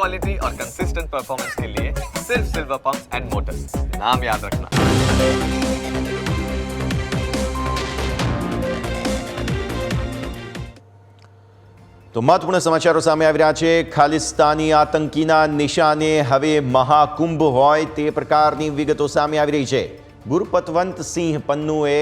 Quality और consistent performance के लिए सिर्फ सिल्वर पंप्स एंड मोटर्स, नाम याद रखना। तो महत्वपूर्ण समाचारों सामे આવી રહ્યા છે। ખાલિસ્તાની આતંકીના નિશાને હવે મહાકુંભ હોય તે પ્રકારની વિગતો સામે આવી રહી છે। ગુરપતવંત સિંહ પન્નુએ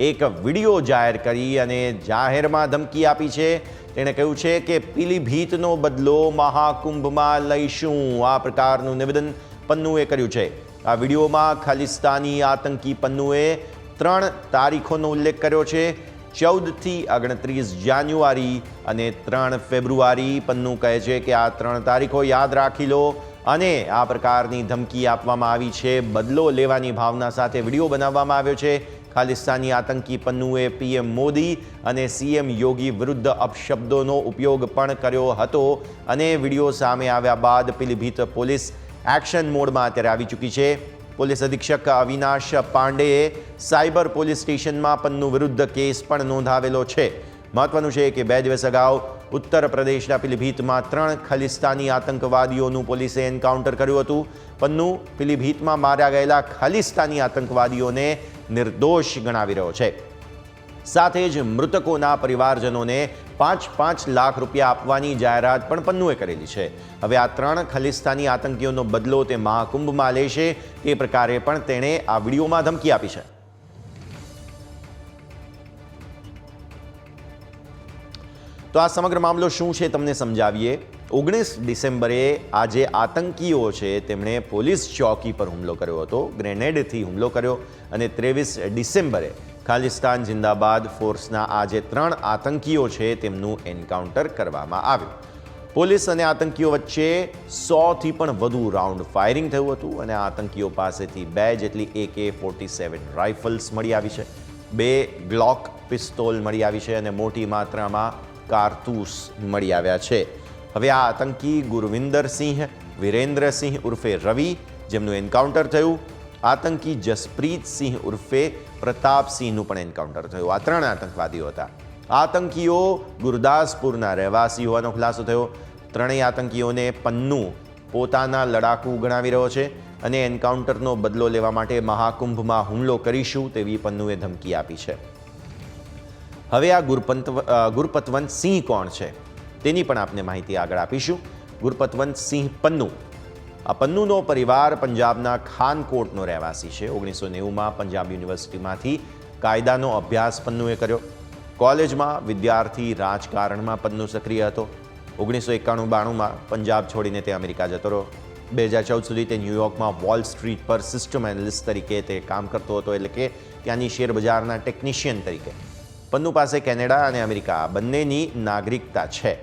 એક વિડીયો જાહેર કરી અને જાહેરમાં ધમકી આપી છે। તેણે કહ્યું છે કે પીલીભીતનો બદલો મહાકુંભમાં લઈશું, આ પ્રકારનું નિવેદન પન્નુએ કર્યું છે। આ વિડીયોમાં ખાલિસ્તાની આતંકી પન્નુએ 3 તારીખોનો ઉલ્લેખ કર્યો છે, 14 થી 29 જાન્યુઆરી અને 3 ફેબ્રુઆરી। પન્નુ કહે છે કે આ 3 તારીખો યાદ રાખી લો અને આ પ્રકારની ધમકી આપવામાં આવી છે। બદલો લેવાની ભાવના સાથે વિડીયો બનાવવામાં આવ્યો છે। ખાલિસ્તાની આતંકી પન્નુએ પીએમ મોદી અને સીએમ યોગી વિરુદ્ધ અપશબ્દોનો ઉપયોગ પણ કર્યો હતો અને વિડીયો સામે આવ્યા બાદ પીલીભીત પોલીસ એક્શન મોડમાં અત્યારે આવી ચૂકી છે। પોલીસ અધિક્ષક અવિનાશ પાંડેએ સાયબર પોલીસ સ્ટેશનમાં પન્નુ વિરુદ્ધ કેસ પણ નોંધાવેલો છે। મહત્વનું છે કે 2 દિવસ અગાઉ ઉત્તર પ્રદેશના પીલીભીતમાં 3 ખાલિસ્તાની આતંકવાદીઓનું પોલીસે એન્કાઉન્ટર કર્યું હતું। પન્નુ પીલીભીતમાં માર્યા ગયેલા ખાલિસ્તાની આતંકવાદીઓને નિર્દોષ ગણાવી રહ્યો છે। સાથે જ મૃતકોના પરિવારજનોને 5-5 લાખ રૂપિયા આપવાની જાહેરાત પણ પન્નુએ કરેલી છે। હવે આ 3 ખાલિસ્તાની આતંકીઓનો બદલો તે મહાકુંભમાં લેશે તે પ્રકારે પણ તેણે આ વિડીયોમાં ધમકી આપી છે। તો આ સમગ્ર મામલો શું છે તમને સમજાવીએ। 19 ડિસેમ્બરે આ જે આતંકીઓ છે તેમણે પોલીસ ચોકી પર હુમલો કર્યો હતો, ગ્રેનેડથી હુમલો કર્યો અને 23 ડિસેમ્બરે ખાલિસ્તાન જિંદાબાદ ફોર્સના આ જે 3 આતંકીઓ છે તેમનું એન્કાઉન્ટર કરવામાં આવ્યું। પોલીસ અને આતંકીઓ વચ્ચે 100થી પણ વધુ રાઉન્ડ ફાયરિંગ થયું હતું અને આ આતંકીઓ પાસેથી 2 જેટલી AK-47 રાઇફલ્સ મળી આવી છે, 2 ગ્લોક પિસ્તોલ મળી આવી છે અને મોટી માત્રામાં કારતૂસ મળી આવ્યા છે। હવે આ આતંકી ગુરવિંદરસિંહ વિરેન્દ્રસિંહ ઉર્ફે રવિ, જેમનું એન્કાઉન્ટર થયું, આતંકી જસપ્રીતસિંહ ઉર્ફે પ્રતાપસિંહનું પણ એન્કાઉન્ટર થયું। આ 3 આતંકવાદીઓ હતા। આતંકીઓ ગુરદાસપુરના રહેવાસી હોવાનો ખુલાસો થયો। 3 આતંકીઓને પન્નુ પોતાના લડાકુ ગણાવી રહ્યો છે અને એન્કાઉન્ટરનો બદલો લેવા માટે મહાકુંભમાં હુમલો કરીશું તેવી પન્નુએ ધમકી આપી છે। હવે આ ગુરપતવંત સિંહ કોણ છે તેની પણ આપને માહિતી આગળ આપીશું। ગુરપતવંત સિંહ પન્નુ, આ પન્નુનો પરિવાર પંજાબના ખાનકોટનો રહેવાસી છે। 1990માં પંજાબ યુનિવર્સિટીમાંથી કાયદાનો અભ્યાસ પન્નુએ કર્યો। કોલેજમાં વિદ્યાર્થી રાજકારણમાં પન્નુ સક્રિય હતો। 1991-92માં પંજાબ છોડીને તે અમેરિકા જતો રહ્યો। 2014 સુધી તે ન્યૂયોર્કમાં વોલ સ્ટ્રીટ પર સિસ્ટમ એનાલિસ્ટ તરીકે તે કામ કરતો હતો, એટલે કે ત્યાંની શેરબજારના ટેકનિશિયન તરીકે। પન્નુ પાસે કેનેડા અને અમેરિકા બંનેની નાગરિકતા છે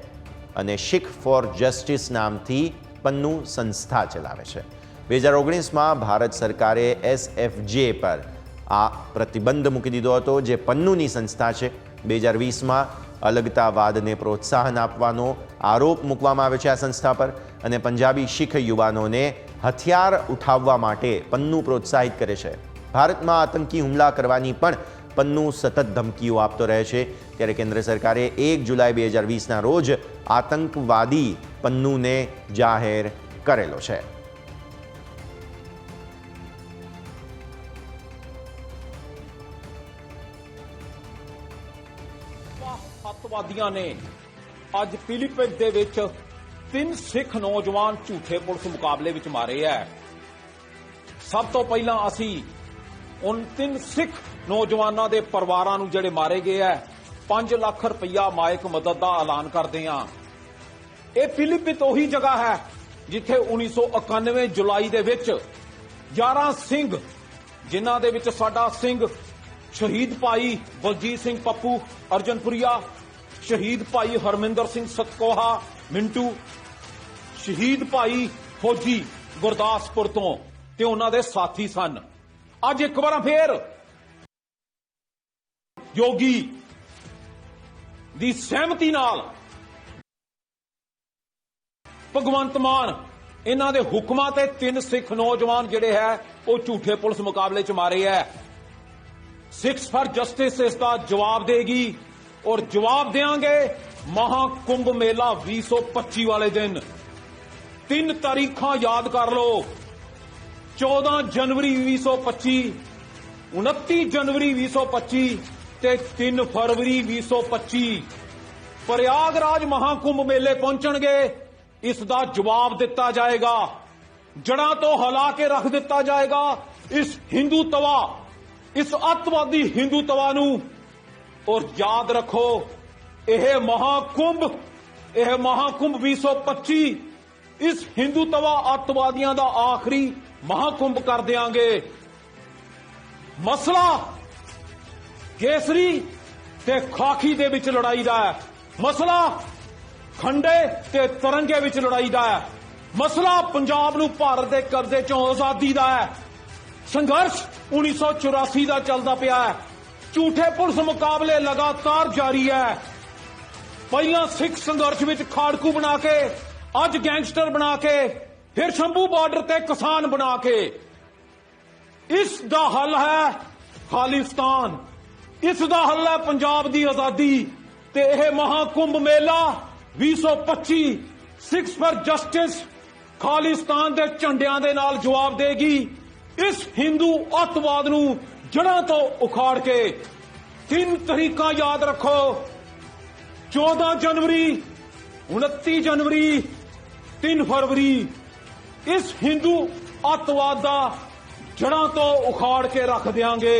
અને શીખ ફોર જસ્ટિસ નામથી પન્નુ સંસ્થા ચલાવે છે। 2019માં ભારત સરકારે SFJ પર આ પ્રતિબંધ મૂકી દીધો હતો, જે પન્નુની સંસ્થા છે। 2020માં અલગતાવાદને પ્રોત્સાહન આપવાનો આરોપ મૂકવામાં આવ્યો છે આ સંસ્થા પર અને પંજાબી શીખ યુવાનોને હથિયાર ઉઠાવવા માટે પન્નુ પ્રોત્સાહિત કરે છે। ભારતમાં આતંકી હુમલા કરવાની પણ પન્નુ સતત ધમકીઓ આપતો રહે છે। ત્યારે કેન્દ્ર સરકારે 1 જુલાઈ 2020ના રોજ આતંકવાદી પન્નુને જાહેર કરેલો છે। ਅੱਤਵਾਦੀਆਂ ਨੇ ਅੱਜ ਪੀਲੀਭੀਤ ਦੇ ਵਿੱਚ 3 ਸਿੱਖ ਨੌਜਵਾਨ ਝੂਠੇ ਪੁਲਿਸ ਮੁਕਾਬਲੇ ਵਿੱਚ ਮਾਰੇ ਹੈ। ਸਭ ਤੋਂ ਪਹਿਲਾਂ ਅਸੀਂ उन 3 सिख नौजवानों के परिवारों नूं जिहड़े मारे गए है 5 लाख रुपया मायक मदद का ऐलान करते हैं। यह पीलीभीत उही जगह है जिथे 1991 जुलाई दे विच 11 सिंह, जिन्हां दे विच साडा सिंह शहीद भाई बलजीत सिंह पप्पू अर्जनपुरिया, शहीद भाई हरमिंदर सिंह सतकोहा मिंटू, शहीद भाई फौजी गुरदासपुर तो ते उन्हां दे साथी सन। ਅੱਜ ਇੱਕ ਵਾਰ ਫੇਰ ਯੋਗੀ ਦੀ ਸਹਿਮਤੀ ਨਾਲ ਭਗਵੰਤ ਮਾਨ ਇਹਨਾਂ ਦੇ ਹੁਕਮਾਂ ਤੇ 3 ਸਿੱਖ ਨੌਜਵਾਨ ਜਿਹੜੇ ਹੈ ਉਹ ਝੂਠੇ ਪੁਲਿਸ ਮੁਕਾਬਲੇ ਚ ਮਾਰੇ ਹੈ। ਸਿੱਖਸ ਫਾਰ ਜਸਟਿਸ ਇਸ ਦਾ ਜਵਾਬ ਦੇਗੀ ਔਰ ਜਵਾਬ ਦੇਾਂਗੇ महाकुंभ मेला 2025 वाले दिन 3 ਤਾਰੀਖਾਂ ਯਾਦ ਕਰ ਲਓ। 14 ਜਨਵਰੀ 2025, 29 ਜਨਵਰੀ 2025 ਤੇ 3 ਫਰਵਰੀ 2025 ਪ੍ਰਯਾਗਰਾਜ ਮਹਾਕੁੰਭ ਮੇਲੇ ਪਹੁੰਚਣਗੇ। ਇਸ ਦਾ ਜਵਾਬ ਦਿੱਤਾ ਜਾਏਗਾ, ਜੜਾਂ ਤੋਂ ਹਿਲਾ ਕੇ ਰੱਖ ਦਿੱਤਾ ਜਾਏਗਾ ਇਸ ਹਿੰਦੂਤਵਾ, ਇਸ ਅੱਤਵਾਦੀ ਹਿੰਦੂਤਵਾ ਨੂੰ। ਔਰ ਯਾਦ ਰੱਖੋ, ਇਹ ਮਹਾਕੁੰਭ 2025 ਇਸ ਹਿੰਦੂਤਵਾ ਅੱਤਵਾਦੀਆਂ ਦਾ ਆਖਰੀ ਮਹਾਕੁੰਭ ਕਰ ਦਿਆਂਗੇ। ਮਸਲਾ ਕੇਸਰੀ ਤੇ ਖਾਕੀ ਦੇ ਵਿੱਚ ਲੜਾਈ ਦਾ ਹੈ, ਮਸਲਾ ਖੰਡੇ ਤੇ ਤਿਰੰਗੇ ਵਿੱਚ ਲੜਾਈ ਦਾ ਹੈ, ਮਸਲਾ ਪੰਜਾਬ ਨੂੰ ਭਾਰਤ ਦੇ ਕਬਜ਼ੇ ਚੋਂ ਆਜ਼ਾਦੀ ਦਾ ਹੈ। ਸੰਘਰਸ਼ 1984 ਦਾ ਚੱਲਦਾ ਪਿਆ ਹੈ। ਝੂਠੇ ਪੁਲਿਸ ਮੁਕਾਬਲੇ ਲਗਾਤਾਰ ਜਾਰੀ ਹੈ। ਪਹਿਲਾਂ ਸਿੱਖ ਸੰਘਰਸ਼ ਵਿੱਚ ਖਾੜਕੂ ਬਣਾ ਕੇ, ਅੱਜ ਗੈਂਗਸਟਰ ਬਣਾ ਕੇ, ਫਿਰ ਸ਼ੰਭੂ ਬਾਰਡਰ ਤੇ ਕਿਸਾਨ ਬਣਾ ਕੇ। ਇਸ ਦਾ ਹੱਲ ਹੈ ਖਾਲਿਸਤਾਨ, ਇਸ ਦਾ ਹੱਲ ਹੈ ਪੰਜਾਬ ਦੀ ਆਜ਼ਾਦੀ। ਤੇ ਇਹ ਮਹਾਕੁੰਭ ਮੇਲਾ 2025 ਸਿੱਖਸ ਫਾਰ ਜਸਟਿਸ ਖਾਲਿਸਤਾਨ ਦੇ ਝੰਡਿਆਂ ਦੇ ਨਾਲ ਜਵਾਬ ਦੇਗੀ ਇਸ ਹਿੰਦੂ ਅੱਤਵਾਦ ਨੂੰ ਜੜ੍ਹਾਂ ਤੋਂ ਉਖਾੜ ਕੇ। 3 ਤਰੀਕਾਂ ਯਾਦ ਰੱਖੋ, 14 ਜਨਵਰੀ, 29 ਜਨਵਰੀ, 3 ਫਰਵਰੀ। ਇਸ હિન્દુ ਅੱਤਵਾਦ ਦਾ જડા તો ઉખાડ કે રખ દેંગે।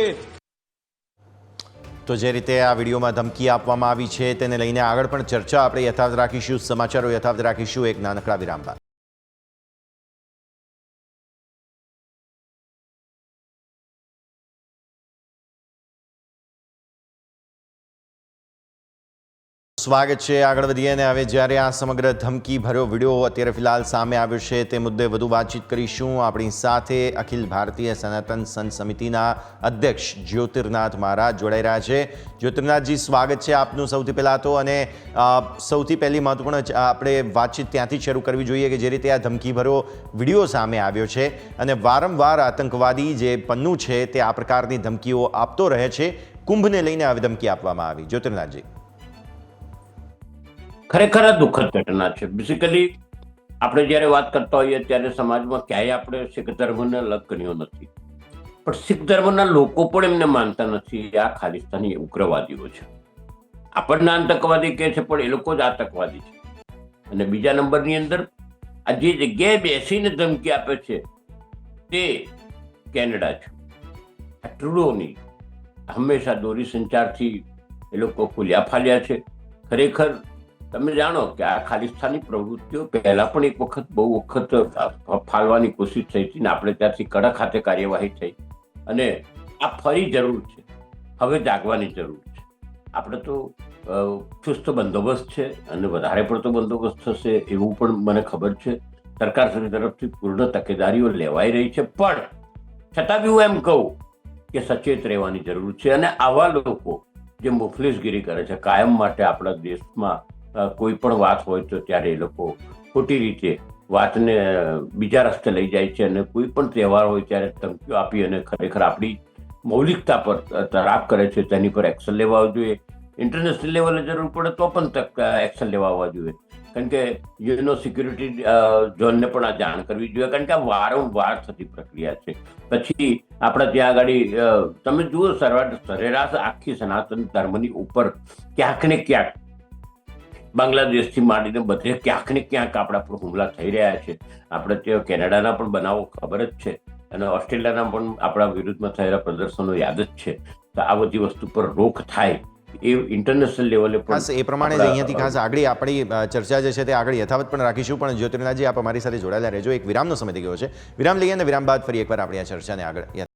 તો જે રીતે આ વિડીયોમાં ધમકી આપવામાં આવી છે તેને લઈને આગળ પણ ચર્ચા આપણે યથાવત રાખીશું, સમાચારો યથાવત રાખીશું એક નાનકડા વિરામ બાદ। સ્વાગત છે, આગળ વધીએ અને હવે જ્યારે આ સમગ્ર ધમકી ભર્યો વિડીયો અત્યારે ફિલહાલ સામે આવ્યો છે તે મુદ્દે વધુ વાતચીત કરીશું। આપણી સાથે અખિલ ભારતીય સનાતન સંત સમિતિના અધ્યક્ષ જ્યોતિર્નાથ મહારાજ જોડાઈ રહ્યા છે। જ્યોતિર્નાથજી, સ્વાગત છે આપનું સૌથી પહેલાં તો। અને સૌથી પહેલી મહત્વપૂર્ણ આપણે વાતચીત ત્યાંથી શરૂ કરવી જોઈએ કે જે રીતે આ ધમકી ભર્યો વિડીયો સામે આવ્યો છે અને વારંવાર આતંકવાદી જે પન્નું છે તે આ પ્રકારની ધમકીઓ આપતો રહે છે, કુંભને લઈને આવી ધમકી આપવામાં આવી। જ્યોતિર્નાથજી, ખરેખર આ દુઃખદ ઘટના છે। બેસિકલી આપણે જ્યારે વાત કરતા હોઈએ ત્યારે સમાજમાં ક્યાંય આપણે શીખ ધર્મને અલગ ગણ્યો નથી, પણ શીખ ધર્મના લોકો પણ એમને માનતા નથી આ ખાલિસ્તાની ઉગ્રવાદીઓ છે। આપણને આતંકવાદી કહે છે પણ એ લોકો જ આતંકવાદી છે। અને બીજા નંબરની અંદર આ જે જગ્યાએ બેસીને ધમકી આપે છે તે કેનેડા છે। આ ટ્રુડોની હંમેશા દોરી સંચારથી એ લોકો ફૂલ્યા ફાલ્યા છે। ખરેખર તમે જાણો કે આ ખાલિસ્તાની પ્રવૃત્તિઓ પહેલા પણ એક વખત બહુ વખત ફાલવાની કોશિશ થઈ હતી ને આપણે ત્યાંથી કડક હાથે કાર્યવાહી થઈ અને આ ફરી જરૂર છે, હવે જાગવાની જરૂર છે। આપણે તો ચુસ્ત બંદોબસ્ત છે અને વધારે પડતો બંદોબસ્ત થશે એવું પણ મને ખબર છે। સરકાર તરફથી પૂર્ણ તકેદારીઓ લેવાઈ રહી છે, પણ છતાં બી હું એમ કહું કે સચેત રહેવાની જરૂર છે। અને આવા લોકો જે મુફલીસગીરી કરે છે કાયમ માટે આપણા દેશમાં કોઈ પણ વાત હોય તો ત્યારે એ લોકો ખોટી રીતે વાતને બીજા રસ્તે લઈ જાય છે અને કોઈ પણ તહેવાર હોય ત્યારે ધમકીઓ આપી અને ખરેખર આપણી મૌલિકતા પર તરાપ કરે છે, તેની પર એક્શન લેવા જોઈએ। ઇન્ટરનેશનલ લેવલે જરૂર પડે તો પણ એક્શન લેવા આવવા જોઈએ, કારણ કે યુએનઓ સિક્યુરિટી ઝોનને પણ આ જાણ કરવી જોઈએ, કારણ કે આ વારંવાર થતી પ્રક્રિયા છે। પછી આપણા ત્યાં આગળ તમે જુઓ સરેરાશ આખી સનાતન ધર્મની ઉપર ક્યાંક ને ક્યાંક બાંગ્લાદેશથી માંડીને બધે ક્યાંક ને ક્યાંક આપણા પર હુમલા થઈ રહ્યા છે। આપણે ત્યાં કેનેડાના પણ બનાવો ખબર જ છે અને ઓસ્ટ્રેલિયાના પણ આપણા વિરુદ્ધમાં થયેલા પ્રદર્શનો યાદ જ છે। તો આ બધી વસ્તુ પર રોક થાય એ ઇન્ટરનેશનલ લેવલે પણ ખાસ એ પ્રમાણે જ અહીંયાથી ખાસ આગળ આપણી ચર્ચા જે છે તે આગળ યથાવત પણ રાખીશું। પણ જ્યોતિર્નાથજી, આપ અમારી સાથે જોડાયેલા રહેજો, એક વિરામનો સમય થઈ ગયો છે। વિરામ લઈએ અને વિરામ બાદ ફરી એકવાર આપણી આ ચર્ચાને આગળ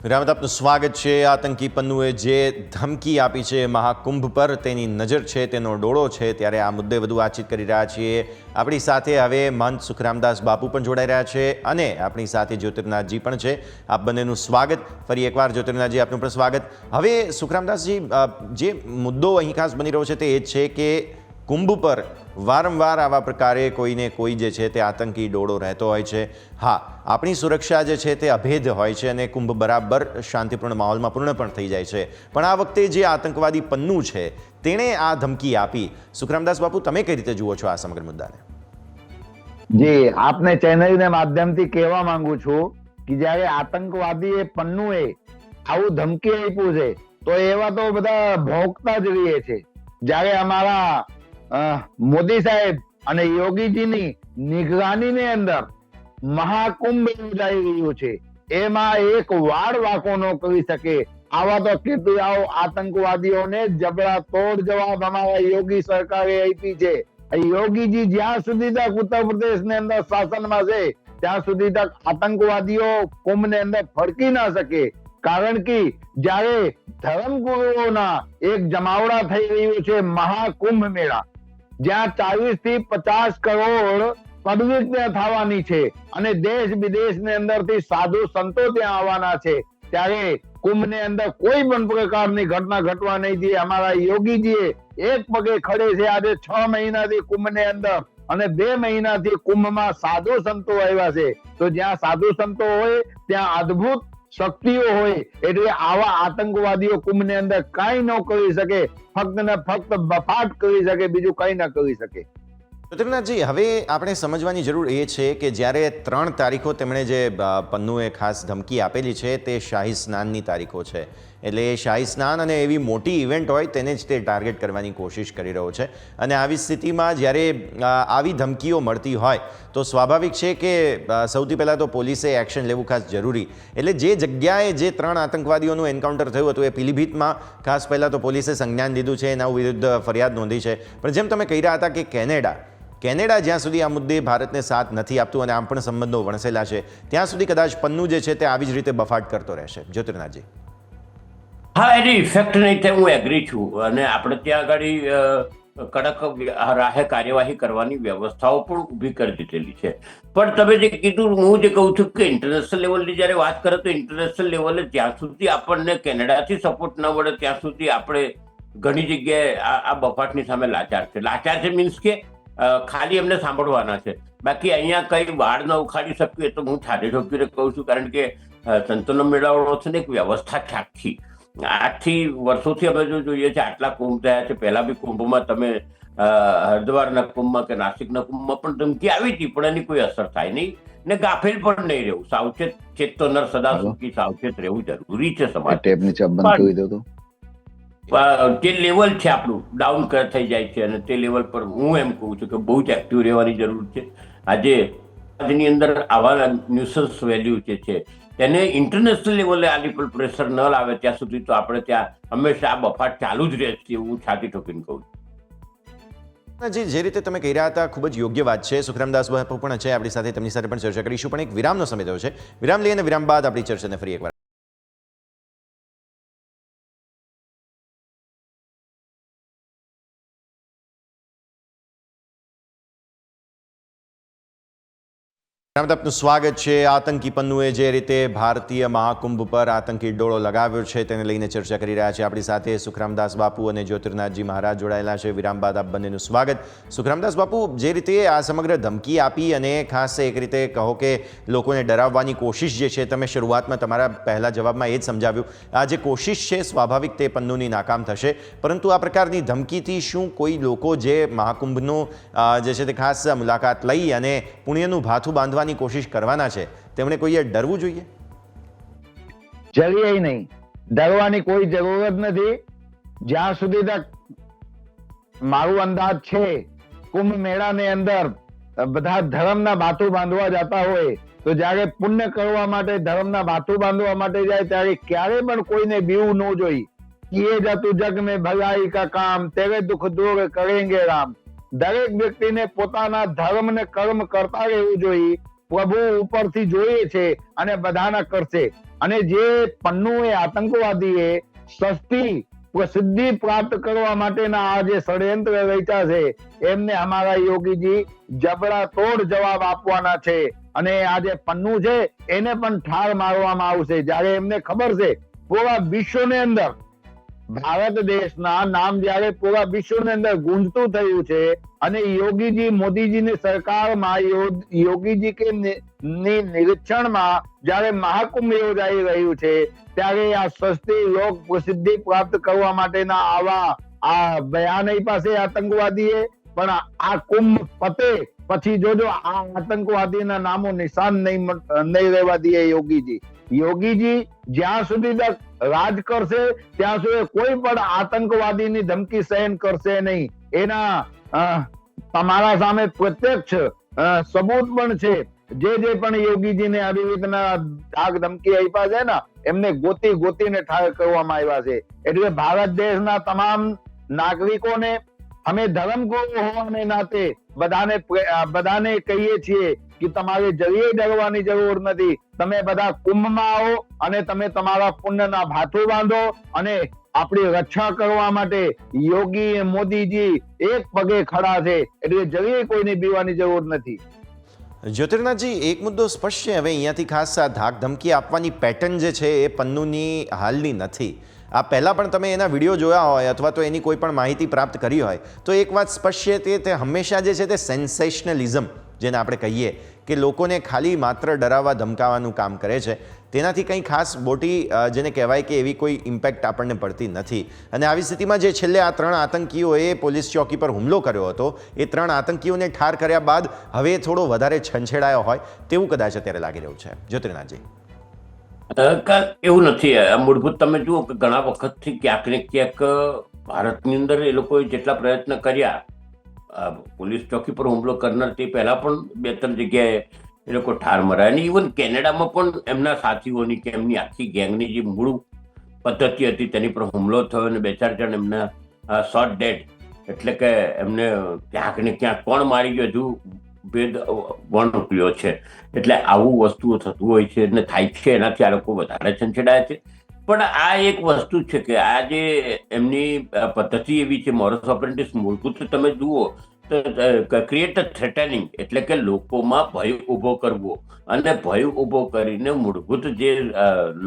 વિરામત આપનું સ્વાગત છે. આતંકી પન્નુએ જે ધમકી આપી છે મહાકુંભ પર, તેની નજર છે, તેનો ડોળો છે, ત્યારે આ મુદ્દે વધુ વાતચીત કરી રહ્યા છીએ. આપણી સાથે હવે મહંત સુખરામદાસ બાપુ પણ જોડાઈ રહ્યા છે અને આપણી સાથે જ્યોતિર્નાથજી પણ છે. આપ બંનેનું સ્વાગત. ફરી એકવાર જ્યોતિર્નાથજી, આપનું પણ સ્વાગત. હવે સુખરામદાસજી, જે મુદ્દો અહીં ખાસ બની રહ્યો છે તે એ જ છે કે કુંભ પર વારંવાર આવા પ્રકારે કોઈને કોઈ જે છે તે આતંકી ડોળો રહેતો હોય છે. હા, આપણી સુરક્ષા જે છે તે અભેદ હોય છે અને કુંભ બરાબર શાંતિપૂર્ણ માહોલમાં પૂર્ણ પણ થઈ જાય છે. પણ આ વખતે જે આતંકવાદી પન્નુ છે તેણે આ ધમકી આપી. સુખરામદાસ બાપુ, તમે કઈ રીતે જુઓ છો આ સમગ્ર મુદ્દાને? જી, આપને ચેનલના માધ્યમથી કહેવા માંગુ છું કે જ્યારે આતંકવાદીએ પન્નુએ આવું ધમકી આપ્યું છે તો એવા તો બધા ભોગતા જ રહીએ છે. જ્યારે અમારા મોદી સાહેબ અને યોગીજીની નિગરાનીની અંદર મહાકુંભ યોજાઈ રહ્યું છે, એમાં એક વાળ વાંકો ન કરી શકે આવા તો કેટલાઓ આતંકવાદીઓને જબડા તોડ જવાબ અમારા યોગી સરકારે આપી છે. યોગીજી જ્યાં સુધી તક ઉત્તર પ્રદેશની અંદર શાસનમાં છે ત્યાં સુધી તક આતંકવાદીઓ કુંભની અંદર ફરકી ના શકે. કારણ કે જ્યારે ધર્મગુરુઓના એક જમાવડા થઈ રહ્યું છે મહાકુંભ મેળા, જ્યાં 40 થી 50 કરોડ પદવિજ્ઞ થવાની છે અને દેશ વિદેશની અંદરથી સાધુ સંતો ત્યાં આવવાના છે, ત્યારે કુંભની અંદર કોઈ પણ પ્રકારની ઘટના ઘટવા નહીં દે. અમારા યોગીજીએ એક પગે ખડે છે. આજે 6 મહિનાથી કુંભની અંદર અને 2 મહિનાથી કુંભમાં સાધુ સંતો આવ્યા છે. તો જ્યાં સાધુ સંતો હોય ત્યાં અદ્ભુત શક્તિઓ હોય, એટલે આવા આતંકવાદીઓ કુંભની અંદર કઈ ન કરી શકે, ફક્ત ને ફક્ત બફાટ કરી શકે, બીજું કઈ ના કરી શકે. જ્યોતિર્નાથજી, હવે આપણે સમજવાની જરૂર એ છે કે જ્યારે 3 તારીખો તેમણે જે પન્નુએ ખાસ ધમકી આપેલી છે તે શાહી સ્નાનની તારીખો છે. એટલે એ શાહી સ્નાન અને એવી મોટી ઇવેન્ટ હોય તેને જ તે ટાર્ગેટ કરવાની કોશિશ કરી રહ્યો છે. અને આવી સ્થિતિમાં જ્યારે આવી ધમકીઓ મળતી હોય તો સ્વાભાવિક છે કે સૌથી પહેલાં તો પોલીસે એક્શન લેવું ખાસ જરૂરી. એટલે જે જગ્યાએ જે 3 આતંકવાદીઓનું એન્કાઉન્ટર થયું હતું એ પીલીભીતમાં ખાસ પહેલાં તો પોલીસે સંજ્ઞાન લીધું છે, એના વિરુદ્ધ ફરિયાદ નોંધી છે. પણ જેમ તમે કહી રહ્યા હતા કે કેનેડા જ્યાં સુધી આ મુદ્દે ભારતને સાથ નથી આપતું અને આમ પણ સંબંધો વણસેલા છે, ત્યાં સુધી કદાચ પન્નુ જે છે તે આવી જ રીતે બફાટ કરતો રહેશે. જ્યોતિર્નાથજી. હા, એની ઇફેક્ટ નહીં થાય, હું એગ્રી છું. અને આપણે ત્યાં આગળ કડક રાહે કાર્યવાહી કરવાની વ્યવસ્થાઓ પણ ઊભી કરી દીધેલી છે. પણ તમે જે કીધું, હું જે કહું છું કે ઇન્ટરનેશનલ લેવલની જ્યારે વાત કરે તો ઇન્ટરનેશનલ લેવલે જ્યાં સુધી આપણને કેનેડાથી સપોર્ટ ન મળે ત્યાં સુધી આપણે ઘણી જગ્યાએ આ બફાટની સામે લાચાર છે. લાચાર છે મીન્સ કે ખાલી એમને સાંભળવાના છે, બાકી અહીંયા કઈ વાળ ન ઉખાડી શકીએ તો હું છાડે ઠોકીને કહું છું. કારણ કે સંતોનો મેળાવડો છે ને એક વ્યવસ્થા છે આખી. આજથી વર્ષોથી અમે જો જોઈએ છે આટલા કુંભ થયા છે. પહેલા બી કુંભમાં તમે હરિદ્વારના કુંભમાં કે નાસિકના કુંભમાં પણ ધમકી આવી હતી, પણ એની કોઈ અસર થાય નહીં ને ગાફેલ પણ નહીં રહેવું. સાવચેત ચેત તો નર સદા સુખી, સાવચેત રહેવું જરૂરી છે સમાજ. જે લેવલ છે આપણું ડાઉન થઈ જાય છે અને તે લેવલ પર હું એમ કહું છું કે બહુ જ એક્ટિવ રહેવાની જરૂર છે. આજે ની અંદર આવા ન્યુસન્સ વેલ્યુ જે છે તેને ઇન્ટરનેશનલ લેવલે આની પર પ્રેશર ન લાવે ત્યાં સુધી તો આપણે ત્યાં હંમેશા આ બફાટ ચાલુ જ રહેશે એવું છાતી ઠોકીને કહું છું. જે રીતે તમે કહી રહ્યા હતા ખૂબ જ યોગ્ય વાત છે. સુખરામદાસ બાપુ પણ છે આપણી સાથે, તેમની સાથે પણ ચર્ચા કરીશું. પણ એક વિરામનો સમય થયો છે. વિરામ લઈને વિરામ બાદ આપણી ચર્ચાને ફરી એકવાર આપનું સ્વાગત છે. આતંકી પન્નુએ જે રીતે ભારતીય મહાકુંભ પર આતંકી ડોળો લગાવ્યો છે તેને લઈને ચર્ચા કરી રહ્યા છે. આપણી સાથે સુખરામદાસ બાપુ અને જ્યોતિર્નાથજી મહારાજ જોડાયેલા છે. વિરામ બાદ આપ બંનેનું સ્વાગત. સુખરામદાસ બાપુ, જે રીતે આ સમગ્ર ધમકી આપી અને ખાસ એક રીતે કહો કે લોકોને ડરાવવાની કોશિશ જે છે, તમે શરૂઆતમાં તમારા પહેલા જવાબમાં એ જ સમજાવ્યું, આ જે કોશિશ છે સ્વાભાવિક તે પન્નુની નાકામ થશે. પરંતુ આ પ્રકારની ધમકીથી શું કોઈ લોકો જે મહાકુંભનું જે છે તે ખાસ મુલાકાત લઈ અને પુણ્યનું ભાથું બાંધવાની કોશિશ કરવાના છે, તેમણે કોઈએ ડરવું જોઈએ? જરીએ નહીં, ડરવાની કોઈ જરૂર જ નથી. જ્યાં સુધી તક મારું અંદાજ છે કુંભ મેળાની અંદર બધા ધર્મના ભાથું બાંધવા જતા હોય તો જ્યારે પુણ્ય કરવા માટે ધર્મના ભાથું બાંધવા માટે જાય ત્યારે ક્યારે પણ કોઈને બીવું ન જોઈ. કિએ જાતું જગ મેં ભલાઈ કા કામ તેરે દુઃખ દૂર કરેંગે રામ. દરેક વ્યક્તિને પોતાના ધર્મ ને કર્મ કરતા રહેવું જોઈએ. પ્રભુ ઉપરથી જોઈએ છે અને બધાના કરશે. અને જે પન્નુ એ આતંકવાદી એ સસ્તી પ્રસિદ્ધિ પ્રાપ્ત કરવા માટેના આ જે ષડયંત્ર રચ્યા છે એમને અમારા યોગીજી જબડા તોડ જવાબ આપવાના છે અને આ જે પન્નુ છે એને પણ ઠાર મારવામાં આવશે જ્યારે એમને ખબર છે પૂરા વિશ્વની અંદર ભારત દેશના નામ જ્યારે પૂરા વિશ્વની અંદર ગુંજતું થયું છે અને યોગીજી મોદીજીની સરકારમાં યોગીજી કે ની નિરીક્ષણમાં જ્યારે મહાકુંભ યોજાઈ રહ્યું છે ત્યારે આ સસ્તી લોક પ્રસિદ્ધિ પ્રાપ્ત કરવા માટેના આવા આ બયાન પાસે આતંકવાદીએ પણ આ કુંભ પતે પછી જોજો આ આતંકવાદીના નામો નિશાન નહીં રહેવા દે યોગીજી જ્યાં સુધી તક રાજ કરશે ત્યાં સુધી કોઈ પણ આતંકવાદીની ધમકી સહન કરશે નહીં. એના તમારા સામે પ્રત્યક્ષ સબૂત પણ છે. જે પણ યોગીજીને આવી રીતના ધાક ધમકી આપ્યા છે ને એમને ગોતીને ઠાર કરવામાં આવ્યા છે. એટલે ભારત દેશના તમામ નાગરિકોને અમે ધર્મગુરુ હોવાને નાતે બધાને કહીએ છીએ કે તમારે જરીએ ડરવાની જરૂર નથી. તમે બધા કુંભમાં આવો અને તમે તમારા પુણ્યના ભાથું બાંધો અને આપણી રક્ષા કરવા માટે યોગી મોદીજી એક પગે ખડા છે એટલે જરીએ કોઈને બીવાની જરૂર નથી. જ્યોતિર્નાથજી, એક મુદ્દો સ્પષ્ટ છે હવે અહીંયાથી ખાસ આ ધાક ધમકી આપવાની પેટર્ન જે છે એ પન્નુની હાલની નથી. આ પહેલાં પણ તમે એના વિડીયો જોયા હોય અથવા તો એની કોઈ પણ માહિતી પ્રાપ્ત કરી હોય તો એક વાત સ્પષ્ટ છે તે હંમેશા જે છે તે સેન્સેશનલિઝમ જેને આપણે કહીએ કે લોકોને ખાલી માત્ર ડરાવવા ધમકાવવાનું કામ કરે છે, તેનાથી કંઈ ખાસ મોટી જેને કહેવાય કે એવી કોઈ ઇમ્પેક્ટ આપણને પડતી નથી. અને આવી સ્થિતિમાં જે છેલ્લે આ 3 આતંકીઓએ પોલીસ ચોકી પર હુમલો કર્યો હતો એ 3 આતંકીઓને ઠાર કર્યા બાદ હવે થોડો વધારે છંછેડાયો હોય તેવું કદાચ અત્યારે લાગી રહ્યું છે. જ્યોતિર્નાથજી, એવું નથી. મૂળભૂત તમે જુઓ કે ઘણા વખતથી ક્યાંક ને ક્યાંક ભારતની અંદર એ લોકોએ જેટલા પ્રયત્ન કર્યા પોલીસ ચોકી પર હુમલો કરનાર તે પહેલા પણ 2-3 જગ્યાએ એ લોકો ઠાર મરાયા અને ઇવન કેનેડામાં પણ એમના સાથીઓની કે એમની આખી ગેંગની જે મૂળ પદ્ધતિ હતી તેની પર હુમલો થયો અને 2-4 જણ એમના શોટ ડેડ, એટલે કે એમને ક્યાંક ને ક્યાંક કોણ મારી ગયો હજુ ભેદ વર્ણપ્યો છે. એટલે આવું વસ્તુઓ થતું હોય છે અને થાય છે, એનાથી આ લોકો વધારે છંછેડાય છે. પણ આ એક વસ્તુ છે કે આ જે એમની પદ્ધતિ એવી છે મોરસ ઓપરેન્ડિસ, મૂળભૂત તમે જુઓ તો ક્રિએટ અ થ્રેટનિંગ, એટલે કે લોકોમાં ભય ઊભો કરવો અને ભય ઊભો કરીને મૂળભૂત જે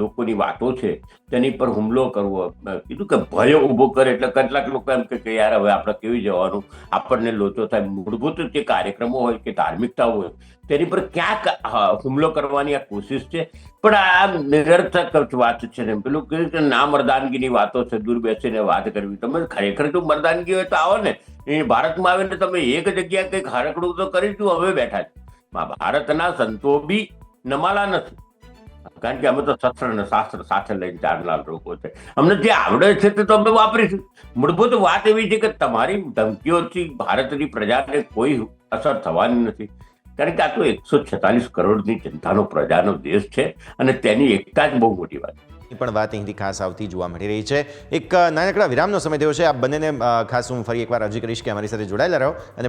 લોકોની વાતો છે તેની પર હુમલો કરવો. કીધું કે ભય ઊભો કરે એટલે કેટલાક લોકો એમ કે યાર હવે આપણે કેવી જવાનું, આપણને લોચો થાય. મૂળભૂત જે કાર્યક્રમો હોય કે ધાર્મિકતા હોય તેની પર ક્યાંક હુમલો કરવાની આ કોશિશ છે. પણ આ નિરર્થક વાત છે ને પેલું કે ના મર્દાનગીની વાતો છે, દૂર બેસીને વાત કરવી. તમે ખરેખર જો મર્દાનગી હોય તો આવો ને એ ભારતમાં આવીને તમે એક જગ્યા કંઈક હરકડું તો કરીશું. હવે બેઠા છે ભારતના સંતો બી નમાલા નથી, કારણ કે અમે તો શસ્ત્ર અને શાસ્ત્ર સાથે લઈને ચાલનાર લોકો છે. અમને જે આવડે છે તે તો અમે વાપરીશું. મૂળભૂત વાત એવી છે કે તમારી ધમકીઓથી ભારતની પ્રજાને કોઈ અસર થવાની નથી, કારણ કે આ તો 146 કરોડની જનતાનો પ્રજાનો દેશ છે અને તેની એકતા જ બહુ મોટી વાત છે. પણ વાત અહીંથી ખાસ આવતી જોવા મળી રહી છે. એક નાનકડા વિરામનો સમય થયો છે. આ બંનેને ખાસ હું ફરી એકવાર અરજી કરીશ કે અમારી સાથે જોડાયેલા રહો. અને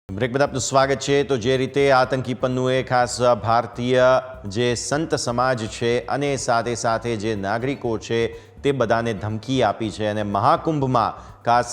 બ્રેક બાદ આપનું સ્વાગત છે. તો જે રીતે આતંકી પન્નુએ ખાસ ભારતીય જે સંત સમાજ છે અને સાથે સાથે જે નાગરિકો છે તે બધાને ધમકી આપી છે અને મહાકુંભમાં ખાસ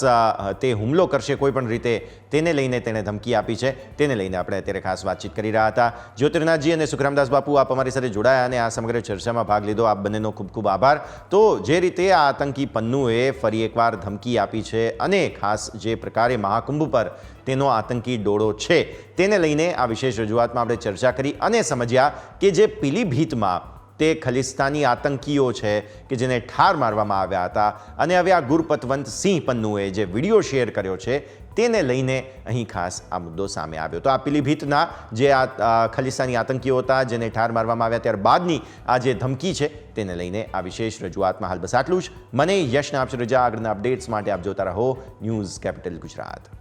તે હુમલો કરશે કોઈ પણ રીતે તેને લઈને તેણે ધમકી આપી છે. તેને લઈને આપણે અત્યારે ખાસ વાતચીત કરી રહ્યા હતા. જ્યોતિર્નાથજી અને સુખરામદાસ બાપુ, આપ અમારી સાથે જોડાયા અને આ સમગ્ર ચર્ચામાં ભાગ લીધો. આપ બંનેનો ખૂબ ખૂબ આભાર. તો જે રીતે આ આતંકી પન્નુએ ફરી એકવાર ધમકી આપી છે અને ખાસ જે પ્રકારે મહાકુંભ પર તેનો આતંકી ડોળો છે તેને લઈને આ વિશેષ રજૂઆતમાં આપણે ચર્ચા કરી અને સમજ્યા કે જે પીલીભીતમાં તે ખલિસ્તાની આતંકીઓ છે કે જેને ઠાર મારવામાં આવ્યા હતા અને હવે આ ગુરપતવંત સિંહ પન્નુએ જે વિડીયો શેર કર્યો છે તેને લઈને અહીં ખાસ આ મુદ્દો સામે આવ્યો. તો આ પીલીભીતના જે આ ખલિસ્તાની આતંકીઓ હતા જેને ઠાર મારવામાં આવ્યા ત્યારબાદની આ જે ધમકી છે તેને લઈને આ વિશેષ રજૂઆતમાં હાલ બસ આટલું જ. મને યશને આપશે રજા. આગળના અપડેટ્સ માટે આપ જોતા રહો ન્યૂઝ કેપિટલ ગુજરાત.